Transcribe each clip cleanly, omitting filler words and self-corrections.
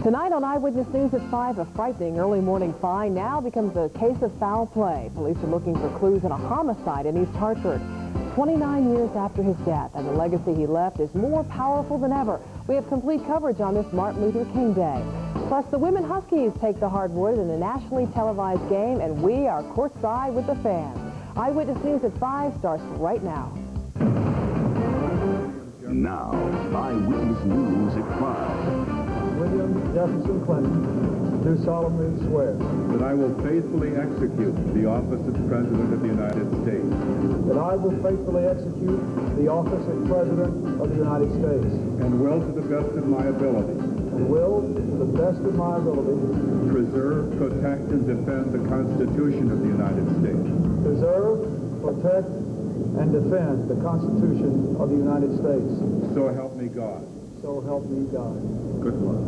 Tonight on Eyewitness News at 5, a frightening early morning find now becomes a case of foul play. Police are looking for clues in a homicide in East Hartford. 29 years after his death, and the legacy he left is more powerful than ever. We have complete coverage on this Martin Luther King Day. Plus, the women Huskies take the hardwood in a nationally televised game, and we are courtside with the fans. Eyewitness News at 5 starts right now. Now, Eyewitness News at 5. William Jefferson Clinton, do solemnly swear that I will faithfully execute the office of President of the United States. That I will faithfully execute the office of President of the United States. And will, to the best of my ability. And will, to the best of my ability. Preserve, protect, and defend the Constitution of the United States. Preserve, protect, and defend the Constitution of the United States. So help me God. So help me God. Good luck.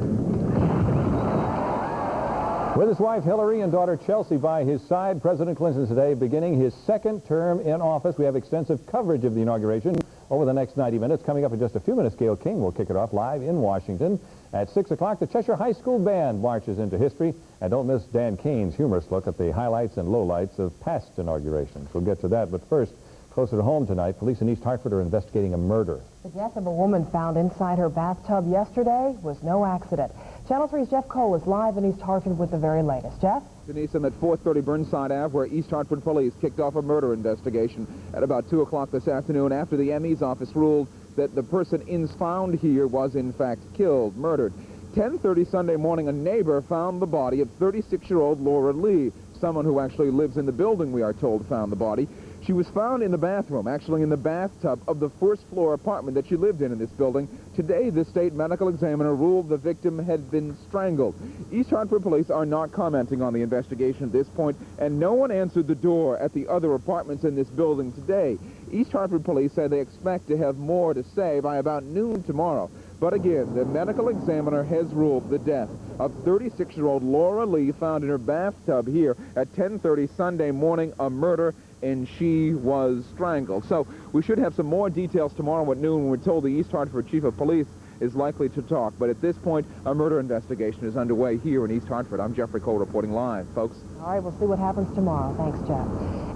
With his wife Hillary and daughter Chelsea by his side, President Clinton today beginning his second term in office. We have extensive coverage of the inauguration over the next 90 minutes. Coming up in just a few minutes, Gayle King will kick it off live in Washington. At 6 o'clock, the Cheshire High School Band marches into history. And don't miss Dan Kane's humorous look at the highlights and lowlights of past inaugurations. We'll get to that, but first, closer to home tonight, police in East Hartford are investigating a murder. The death of a woman found inside her bathtub yesterday was no accident. Channel 3's Jeff Cole is live in East Hartford with the very latest. Jeff? Denise, I'm at 430 Burnside Ave, where East Hartford police kicked off a murder investigation at about 2 o'clock this afternoon after the ME's office ruled that the person found here was in fact killed, murdered. 10:30 Sunday morning, a neighbor found the body of 36-year-old Laura Lee. Someone who actually lives in the building, we are told, found the body. She was found in the bathroom, actually in the bathtub of the first-floor apartment that she lived in this building. Today, the state medical examiner ruled the victim had been strangled. East Hartford police are not commenting on the investigation at this point, and no one answered the door at the other apartments in this building today. East Hartford police say they expect to have more to say by about noon tomorrow. But again, the medical examiner has ruled the death of 36-year-old Laura Lee, found in her bathtub here at 10:30 Sunday morning, a murder, and she was strangled. So we should have some more details tomorrow at noon when we're told the East Hartford chief of police is likely to talk. But at this point, a murder investigation is underway here in East Hartford. I'm Jeffrey Cole reporting live, folks. All right, we'll see what happens tomorrow. Thanks, Jeff.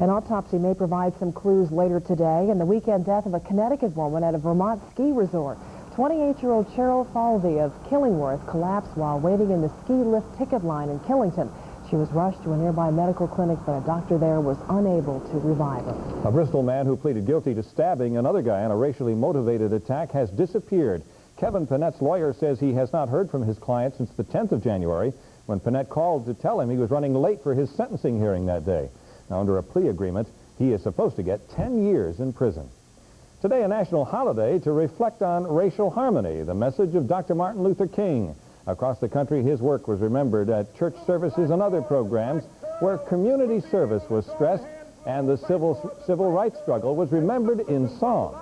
An autopsy may provide some clues later today in the weekend death of a Connecticut woman at a Vermont ski resort. 28-year-old Cheryl Falvey of Killingworth collapsed while waiting in the ski lift ticket line in Killington. She was rushed to a nearby medical clinic, but a doctor there was unable to revive her. A Bristol man who pleaded guilty to stabbing another guy in a racially motivated attack has disappeared. Kevin Panette's lawyer says he has not heard from his client since the 10th of January, when Panette called to tell him he was running late for his sentencing hearing that day. Now, under a plea agreement, he is supposed to get 10 years in prison. Today, a national holiday to reflect on racial harmony, the message of Dr. Martin Luther King. Across the country, his work was remembered at church services and other programs where community service was stressed and the civil rights struggle was remembered in song.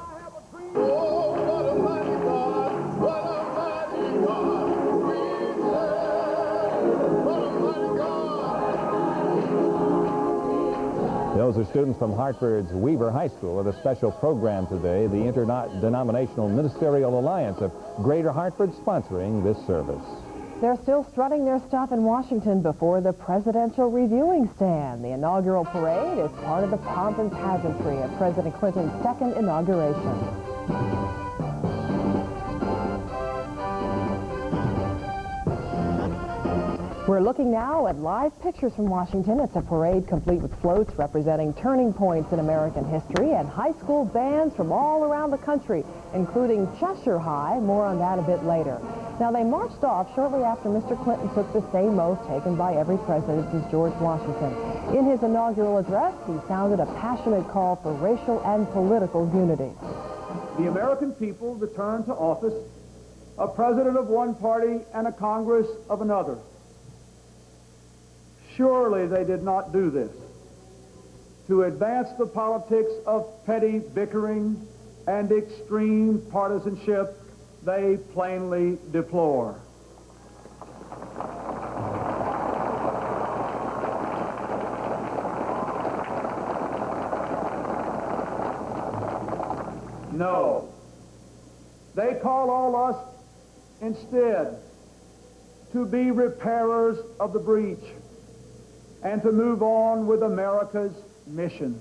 Those are students from Hartford's Weaver High School at a special program today, the Interdenominational Ministerial Alliance of Greater Hartford sponsoring this service. They're still strutting their stuff in Washington before the presidential reviewing stand. The inaugural parade is part of the pomp and pageantry of President Clinton's second inauguration. We're looking now at live pictures from Washington. It's a parade complete with floats representing turning points in American history and high school bands from all around the country, including Cheshire High. More on that a bit later. Now, they marched off shortly after Mr. Clinton took the same oath taken by every president since George Washington. In his inaugural address, he sounded a passionate call for racial and political unity. The American people returned to office a president of one party and a Congress of another. Surely they did not do this to advance the politics of petty bickering and extreme partisanship they plainly deplore. No, they call all us instead to be repairers of the breach and to move on with America's mission.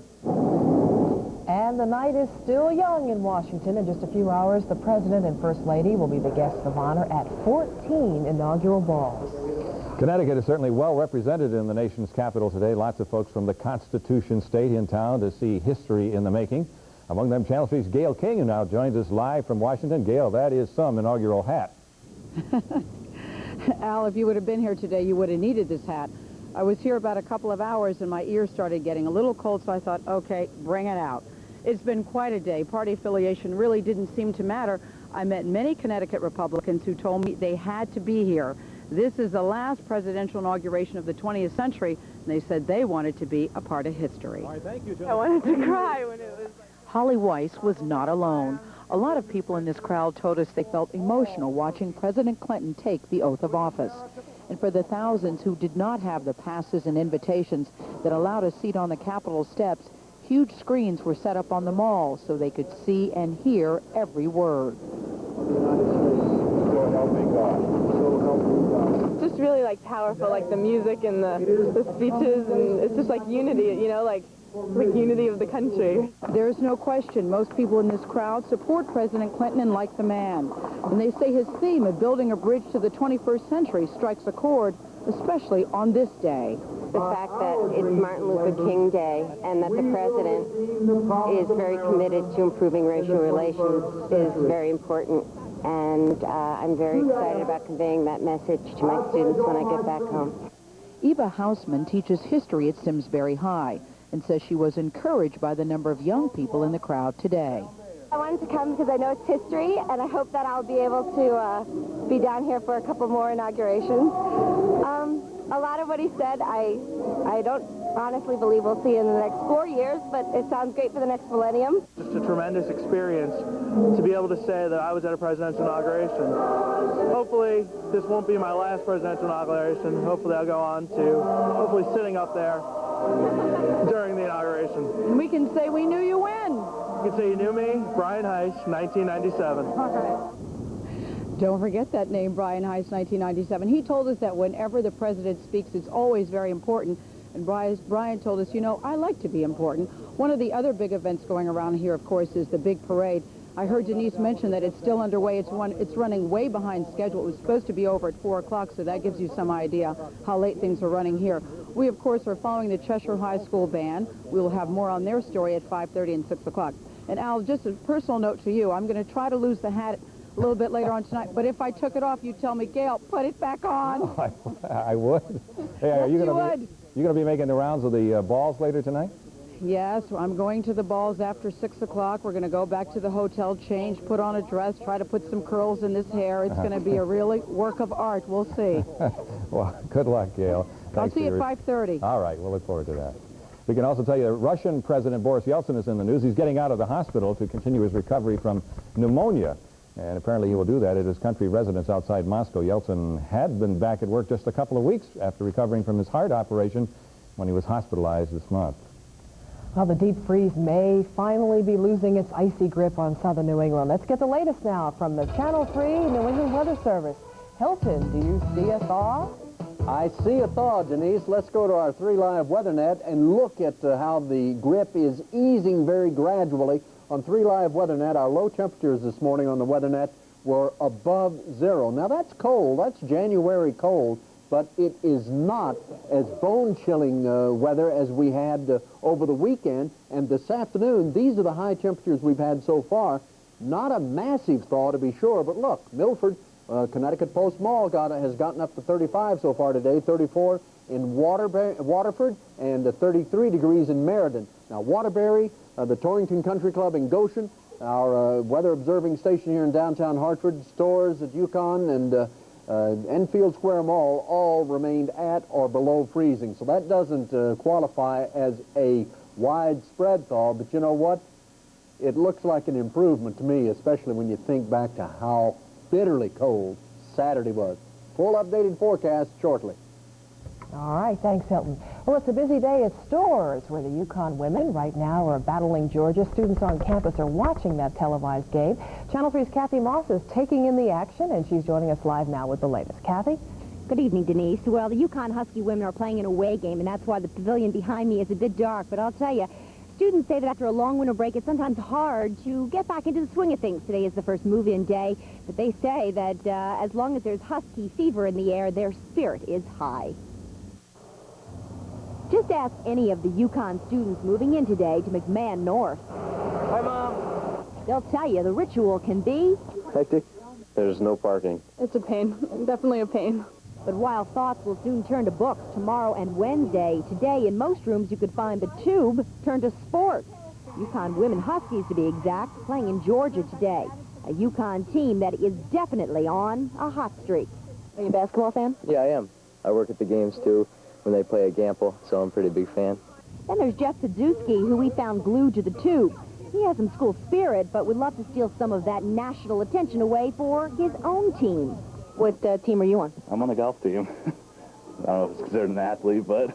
And the night is still young in Washington. In just a few hours, the President and First Lady will be the guests of honor at 14 inaugural balls. Connecticut is certainly well represented in the nation's capital today. Lots of folks from the Constitution State in town to see history in the making. Among them, Channel 3's Gayle King, who now joins us live from Washington. Gayle, that is some inaugural hat. Al, if you would have been here today, you would have needed this hat. I was here about a couple of hours and my ears started getting a little cold, so I thought, okay, bring it out. It's been quite a day. Party affiliation really didn't seem to matter. I met many Connecticut Republicans who told me they had to be here. This is the last presidential inauguration of the 20th century, and they said they wanted to be a part of history. All right, thank you, I wanted to cry when it was... Holly Weiss was not alone. A lot of people in this crowd told us they felt emotional watching President Clinton take the oath of office. And for the thousands who did not have the passes and invitations that allowed a seat on the Capitol steps, huge screens were set up on the mall so they could see and hear every word. It's just really like powerful, like the music and the speeches, and it's just like unity, you know, like unity of the country. There's no question most people in this crowd support President Clinton and like the man. And they say his theme of building a bridge to the 21st century strikes a chord, especially on this day. The fact that it's Martin Luther King Day and that the president is very committed to improving racial relations is very important. And I'm very excited about conveying that message to my students when I get back home. Eva Hausman teaches history at Simsbury High and says she was encouraged by the number of young people in the crowd today. I wanted to come because I know it's history, and I hope that I'll be able to be down here for a couple more inaugurations. A lot of what he said, I don't honestly believe we'll see in the next 4 years, but it sounds great for the next millennium. Just a tremendous experience to be able to say that I was at a presidential inauguration. Hopefully, this won't be my last presidential inauguration. Hopefully, I'll go on to hopefully sitting up there during the inauguration. And we can say we knew you when. You can say you knew me, Brian Heiss, 1997. Don't forget that name, Brian Heiss, 1997. He told us that whenever the president speaks, it's always very important. And Brian told us, you know, I like to be important. One of the other big events going around here, of course, is the big parade. I heard Denise mention that it's still underway. It's running way behind schedule. It was supposed to be over at 4 o'clock, so that gives you some idea how late things are running here. We, of course, are following the Cheshire High School band. We will have more on their story at 5:30 and 6 o'clock. And Al, just a personal note to you, I'm going to try to lose the hat a little bit later on tonight, but if I took it off, you'd tell me, Gayle, put it back on. Oh, I would. Hey, are you going to be making the rounds of the balls later tonight? Yes, I'm going to the balls after 6 o'clock. We're going to go back to the hotel, change, put on a dress, try to put some curls in this hair. It's going to be a really work of art. We'll see. Well, good luck, Gayle. I'll see you at 5:30. All right, we'll look forward to that. We can also tell you that Russian President Boris Yeltsin is in the news. He's getting out of the hospital to continue his recovery from pneumonia. And apparently he will do that at his country residence outside Moscow. Yeltsin had been back at work just a couple of weeks after recovering from his heart operation when he was hospitalized this month. Well, the deep freeze may finally be losing its icy grip on southern New England. Let's get the latest now from the Channel 3 New England Weather Service. Hilton, do you see a thaw? I see a thaw, Denise. Let's go to our 3 Live Weather Net and look at how the grip is easing very gradually. On 3 Live Weather Net, our low temperatures this morning on the Weather Net were above 0. Now, that's cold. That's January cold, but it is not as bone-chilling weather as we had over the weekend. And this afternoon, these are the high temperatures we've had so far. Not a massive thaw, to be sure, but look, Milford, Connecticut Post Mall has gotten up to 35 so far today, 34 in Waterford, and 33 degrees in Meriden. Now, Waterbury, the Torrington Country Club in Goshen, our weather observing station here in downtown Hartford, stores at UConn, and Enfield Square Mall all remained at or below freezing. So that doesn't qualify as a widespread thaw, but you know what? It looks like an improvement to me, especially when you think back to how bitterly cold Saturday was. Full updated forecast shortly. All right, thanks, Hilton. Well, it's a busy day at stores where the UConn women right now are battling Georgia. Students on campus are watching that televised game. Channel 3's Cathy Moss is taking in the action, and she's joining us live now with the latest. Cathy? Good evening, Denise. Well, the UConn Husky women are playing an away game, and that's why the pavilion behind me is a bit dark. But I'll tell you, students say that after a long winter break, it's sometimes hard to get back into the swing of things. Today is the first move-in day, but they say that as long as there's Husky fever in the air, their spirit is high. Just ask any of the UConn students moving in today to McMahon North. Hi, Mom. They'll tell you the ritual can be Hectic. There's no parking. It's a pain. Definitely a pain. But while thoughts will soon turn to books tomorrow and Wednesday, today in most rooms you could find the tube turn to sports. UConn women Huskies, to be exact, playing in Georgia today. A UConn team that is definitely on a hot streak. Are you a basketball fan? Yeah, I am. I work at the games, too, when they play at Gamble, so I'm a pretty big fan. Then there's Jeff Suzuki, who we found glued to the tube. He has some school spirit, but would love to steal some of that national attention away for his own team. What team are you on? I'm on the golf team. I don't know if it's considered an athlete, but...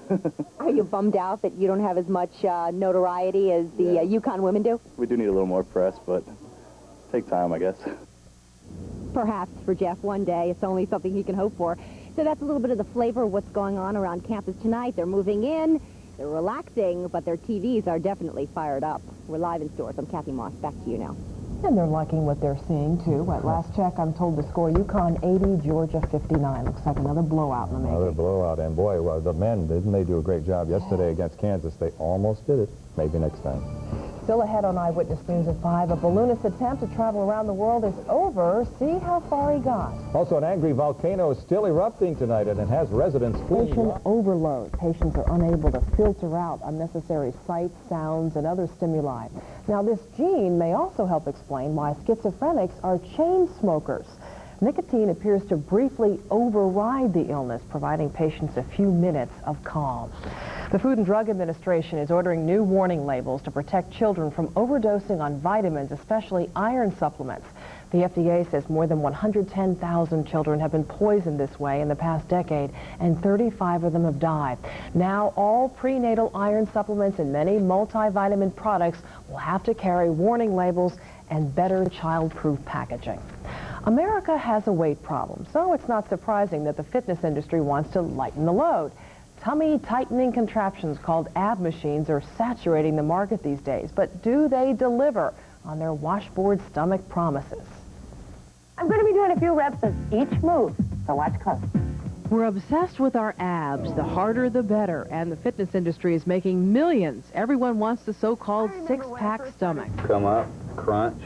Are you bummed out that you don't have as much notoriety as the UConn women do? We do need a little more press, but take time, I guess. Perhaps for Jeff one day. It's only something he can hope for. So that's a little bit of the flavor of what's going on around campus tonight. They're moving in, they're relaxing, but their TVs are definitely fired up. We're live in stores. I'm Cathy Moss. Back to you now. And they're liking what they're seeing, too. At last check, I'm told the score, UConn 80, Georgia 59. Looks like another blowout in the making. Another blowout. And, boy, well, the men, didn't they do a great job yesterday against Kansas? They almost did it. Maybe next time. Still ahead on Eyewitness News at 5, a balloonist's attempt to travel around the world is over. See how far he got. Also, an angry volcano is still erupting tonight, and it has residents fleeing. Patient overload. Patients are unable to filter out unnecessary sights, sounds, and other stimuli. Now, this gene may also help explain why schizophrenics are chain smokers. Nicotine appears to briefly override the illness, providing patients a few minutes of calm. The Food and Drug Administration is ordering new warning labels to protect children from overdosing on vitamins, especially iron supplements. The FDA says more than 110,000 children have been poisoned this way in the past decade, and 35 of them have died. Now, all prenatal iron supplements and many multivitamin products will have to carry warning labels and better child-proof packaging. America has a weight problem, so it's not surprising that the fitness industry wants to lighten the load. Tummy-tightening contraptions called ab machines are saturating the market these days, but do they deliver on their washboard stomach promises? I'm going to be doing a few reps of each move, so watch close. We're obsessed with our abs. The harder, the better, and the fitness industry is making millions. Everyone wants the so-called six-pack stomach. Come up, crunch,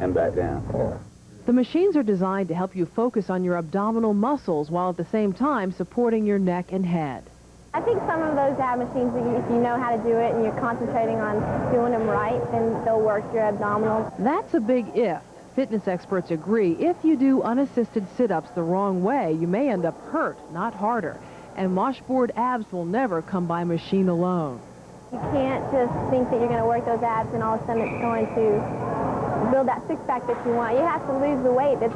and back down. The machines are designed to help you focus on your abdominal muscles while at the same time supporting your neck and head. I think some of those ab machines, if you know how to do it and you're concentrating on doing them right, then they'll work your abdominals. That's a big if. Fitness experts agree if you do unassisted sit-ups the wrong way, you may end up hurt, not harder. And washboard abs will never come by machine alone. You can't just think that you're going to work those abs and all of a sudden it's going to build that six-pack that you want. You have to lose the weight that's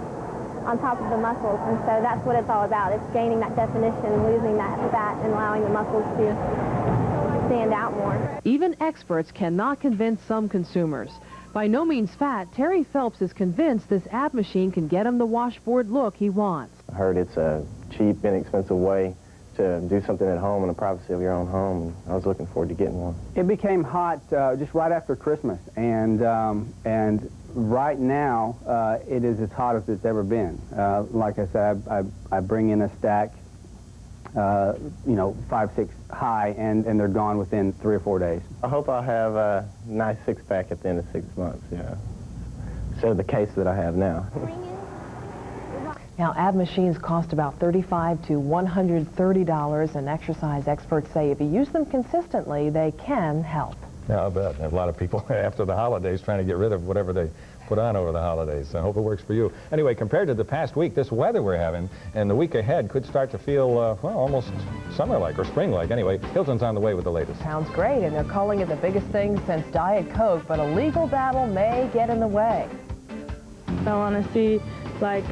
on top of the muscles, and so that's what it's all about. It's gaining that definition, losing that fat, and allowing the muscles to stand out more. Even experts cannot convince some consumers. By no means fat, Terry Phelps is convinced this ab machine can get him the washboard look he wants. I heard it's a cheap, inexpensive way to do something at home in the privacy of your own home. I was looking forward to getting one. It became hot just right after Christmas, and right now it is as hot as it's ever been. Like I said, I bring in a stack, 5, 6 high, and they're gone within 3 or 4 days. I hope I'll have a nice six-pack at the end of 6 months, instead of the case that I have now. Now, ab machines cost about $35 to $130, and exercise experts say if you use them consistently, they can help. Yeah, I bet. A lot of people after the holidays trying to get rid of whatever they put on over the holidays. I hope it works for you. Anyway, compared to the past week, this weather we're having and the week ahead could start to feel, well, almost summer-like or spring-like. Anyway, Hilton's on the way with the latest. Sounds great, and they're calling it the biggest thing since Diet Coke, but a legal battle may get in the way. I want to see, like,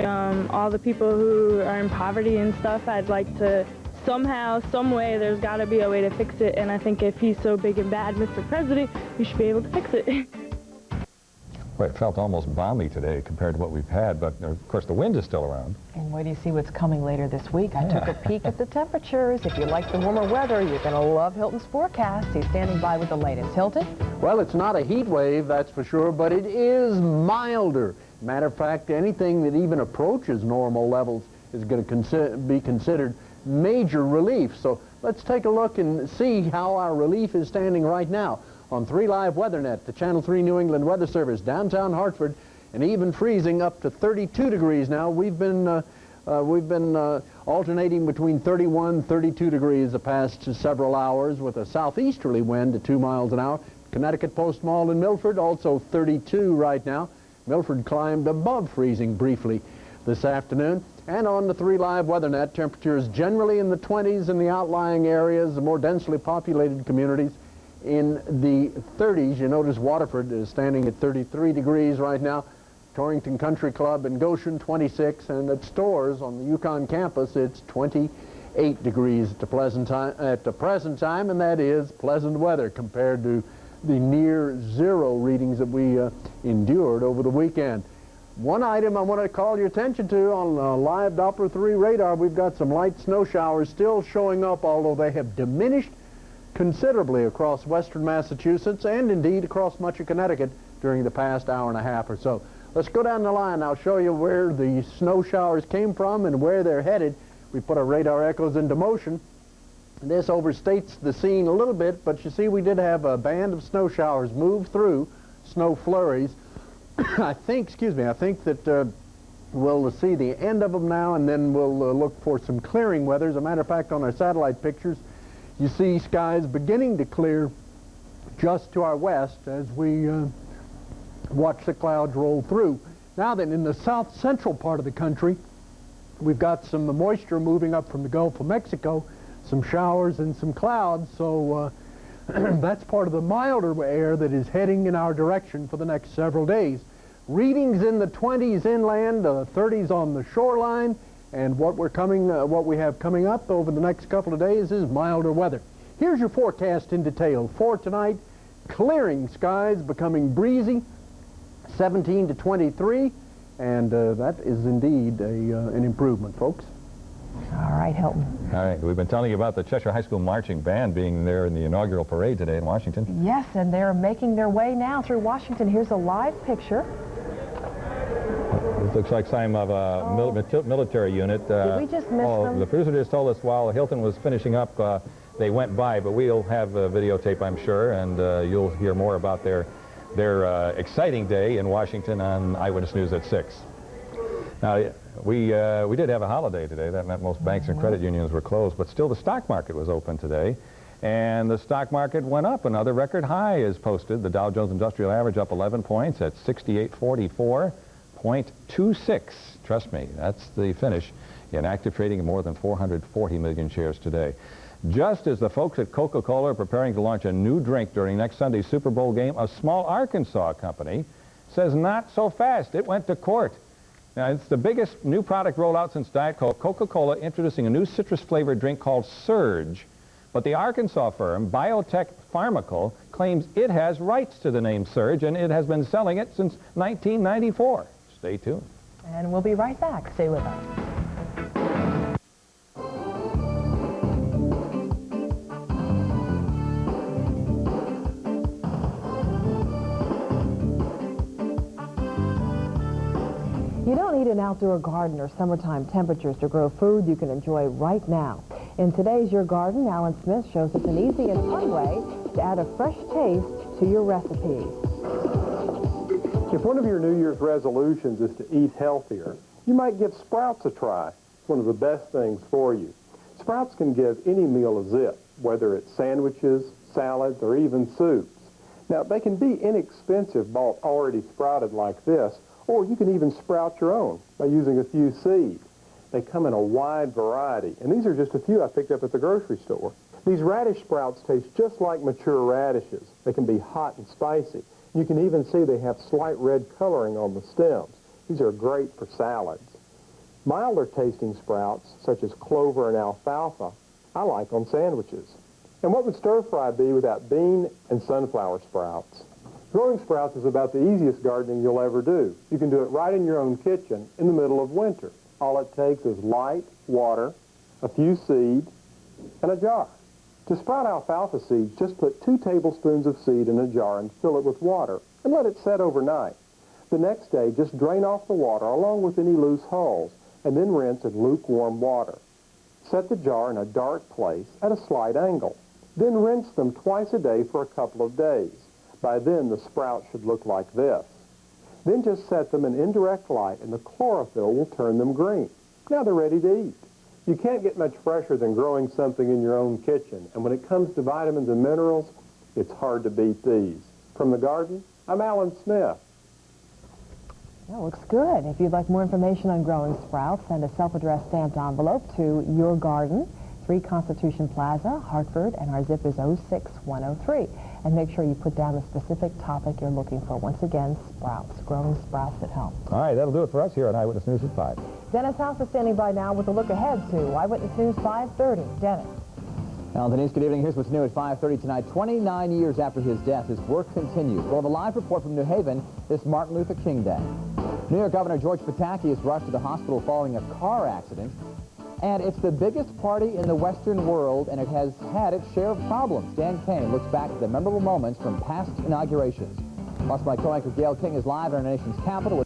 all the people who are in poverty and stuff. I'd like to somehow, some way, there's got to be a way to fix it, and I think if he's so big and bad, Mr. President, we should be able to fix it. Well, it felt almost balmy today compared to what we've had, but of course the wind is still around. And wait till you see what's coming later this week. I took a peek at the temperatures. If you like the warmer weather, you're going to love Hilton's forecast. He's standing by with the latest. Hilton? Well, it's not a heat wave, that's for sure, but it is milder. Matter of fact, anything that even approaches normal levels is going to be considered major relief. So let's take a look and see how our relief is standing right now. On 3 Live WeatherNet, the Channel 3 New England Weather Service, downtown Hartford, and even freezing up to 32 degrees now. We've been alternating between 31 and 32 degrees the past several hours with a southeasterly wind at 2 miles an hour. Connecticut Post Mall in Milford, also 32 right now. Milford climbed above freezing briefly this afternoon. And on the 3 Live WeatherNet, temperatures generally in the 20s in the outlying areas, the more densely populated communities in the 30s. You notice Waterford is standing at 33 degrees right now. Torrington Country Club in Goshen, 26, and at Storrs on the UConn campus, it's 28 degrees at the present time, and that is pleasant weather compared to the near zero readings that we endured over the weekend. One item I want to call your attention to on live Doppler 3 radar, we've got some light snow showers still showing up, although they have diminished considerably across western Massachusetts and indeed across much of Connecticut during the past hour and a half or so. Let's go down the line. I'll show you where the snow showers came from and where they're headed. We put our radar echoes into motion. This overstates the scene a little bit, but you see we did have a band of snow showers move through, snow flurries. I think that we'll see the end of them now, and then we'll look for some clearing weather. As a matter of fact, on our satellite pictures, you see skies beginning to clear just to our west as we watch the clouds roll through. Now then, in the south central part of the country, we've got some moisture moving up from the Gulf of Mexico, some showers and some clouds, so that's part of the milder air that is heading in our direction for the next several days. Readings in the 20s inland, 30s on the shoreline, and what we have coming up over the next couple of days is milder weather. Here's your forecast in detail. For tonight, clearing skies, becoming breezy, 17 to 23, and that is indeed an improvement, folks. All right, Hilton. All right, we've been telling you about the Cheshire High School Marching Band being there in the inaugural parade today in Washington. Yes, and they're making their way now through Washington. Here's a live picture. This looks like some of a military unit. Did we just miss them? The producer just told us while Hilton was finishing up, they went by, but we'll have a videotape, I'm sure, and you'll hear more about their exciting day in Washington on Eyewitness News at 6. Now, we did have a holiday today. That meant most banks and credit unions were closed, but still the stock market was open today. And the stock market went up. Another record high is posted. The Dow Jones Industrial Average up 11 points at 6844.26. Trust me, that's the finish in active trading of more than 440 million shares today. Just as the folks at Coca-Cola are preparing to launch a new drink during next Sunday's Super Bowl game, a small Arkansas company says not so fast. It went to court. Now, it's the biggest new product rollout since Diet Coke. Coca-Cola introducing a new citrus-flavored drink called Surge. But the Arkansas firm, Biotech Pharmacal, claims it has rights to the name Surge, and it has been selling it since 1994. Stay tuned. And we'll be right back. Stay with us. You don't need an outdoor garden or summertime temperatures to grow food you can enjoy right now. In today's Your Garden, Alan Smith shows us an easy and fun way to add a fresh taste to your recipes. If one of your New Year's resolutions is to eat healthier, you might give Sprouts a try. It's one of the best things for you. Sprouts can give any meal a zip, whether it's sandwiches, salads, or even soups. Now, they can be inexpensive bought already sprouted like this, or you can even sprout your own by using a few seeds. They come in a wide variety, and these are just a few I picked up at the grocery store. These radish sprouts taste just like mature radishes. They can be hot and spicy. You can even see they have slight red coloring on the stems. These are great for salads. Milder tasting sprouts, such as clover and alfalfa, I like on sandwiches. And what would stir fry be without bean and sunflower sprouts? Growing sprouts is about the easiest gardening you'll ever do. You can do it right in your own kitchen in the middle of winter. All it takes is light, water, a few seeds, and a jar. To sprout alfalfa seeds, just put 2 tablespoons of seed in a jar and fill it with water and let it set overnight. The next day, just drain off the water along with any loose hulls and then rinse in lukewarm water. Set the jar in a dark place at a slight angle. Then rinse them twice a day for a couple of days. By then, the sprouts should look like this. Then just set them in indirect light and the chlorophyll will turn them green. Now they're ready to eat. You can't get much fresher than growing something in your own kitchen, and when it comes to vitamins and minerals, it's hard to beat these. From the garden, I'm Alan Smith. That looks good. If you'd like more information on growing sprouts, send a self-addressed stamped envelope to Your Garden, 3 Constitution Plaza, Hartford, and our zip is 06103. And make sure you put down the specific topic you're looking for. Once again, sprouts, growing sprouts at home. All right, that'll do it for us here on Eyewitness News at 5. Dennis House is standing by now with a look ahead to Eyewitness News 5:30. Dennis. Well, Denise, good evening. Here's what's new at 5:30 tonight. 29 years after his death, his work continues. We'll have a live report from New Haven this Martin Luther King Day. New York Governor George Pataki is rushed to the hospital following a car accident. And it's the biggest party in the Western world, and it has had its share of problems. Dan Kane looks back at the memorable moments from past inaugurations. Plus, my co-anchor Gayle King is live in our nation's capital with